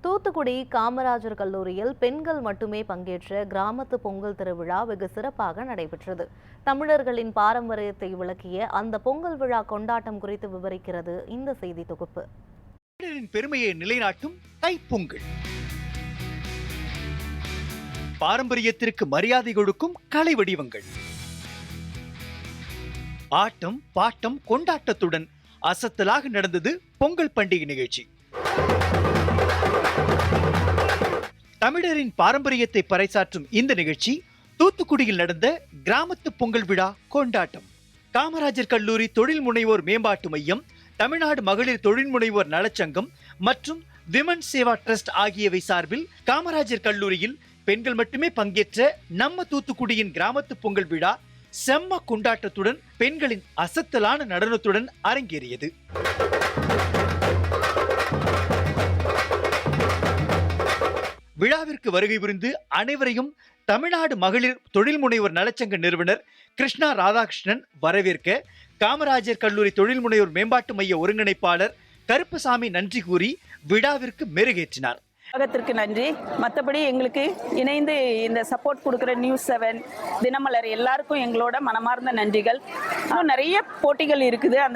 தூத்துக்குடி காமராஜர் கல்லூரியில் பெண்கள் மட்டுமே பங்கேற்ற கிராமத்து பொங்கல் திருவிழா வெகு சிறப்பாக நடைபெற்றது. தமிழர்களின் பாரம்பரியத்தை விளக்கிய அந்த பொங்கல் விழா கொண்டாட்டம் குறித்து விவரிக்கிறது இந்த செய்தி தொகுப்பு. பெருமையை நிலைநாட்டும் தைப்பொங்கல், பாரம்பரியத்திற்கு மரியாதை கொடுக்கும் கலை வடிவங்கள், ஆட்டம் பாட்டம் கொண்டாட்டத்துடன் அசத்தலாக நடந்தது பொங்கல் பண்டிகை நிகழ்ச்சி. தமிழரின் பாரம்பரியத்தை பறைசாற்றும் இந்த நிகழ்ச்சி தூத்துக்குடியில் நடந்த கிராமத்து பொங்கல் விழா கொண்டாட்டம். காமராஜர் கல்லூரி தொழில் முனைவோர் மேம்பாட்டு மையம், தமிழ்நாடு மகளிர் தொழில் முனைவோர் நலச்சங்கம் மற்றும் விமன் சேவா ட்ரஸ்ட் ஆகியவை சார்பில் காமராஜர் கல்லூரியில் பெண்கள் மட்டுமே பங்கேற்ற நம்ம தூத்துக்குடியின் கிராமத்து பொங்கல் விழா செம்ம கொண்டாட்டத்துடன் பெண்களின் அசத்தலான நடனத்துடன் அரங்கேறியது. விழாவிற்கு வருகை புரிந்து அனைவரையும் தமிழ்நாடு மகளிர் தொழில் முனைவோர் நலச்சங்க நிறுவனர் கிருஷ்ணா ராதாகிருஷ்ணன் வரவேற்க, காமராஜர் கல்லூரி தொழில் முனைவோர் மேம்பாட்டு மைய ஒருங்கிணைப்பாளர் கருப்பசாமி நன்றி கூறி விழாவிற்கு மெருகேற்றினார். உலகத்திற்கு நன்றி. மற்றபடி எங்களுக்கு இணைந்து இந்த சப்போர்ட் கொடுக்குற நியூஸ் 7, தினமலர் எல்லாருக்கும் எங்களோட மனமார்ந்த நன்றிகள். இன்னும் நிறைய போட்டிகள் இருக்குது. அந்த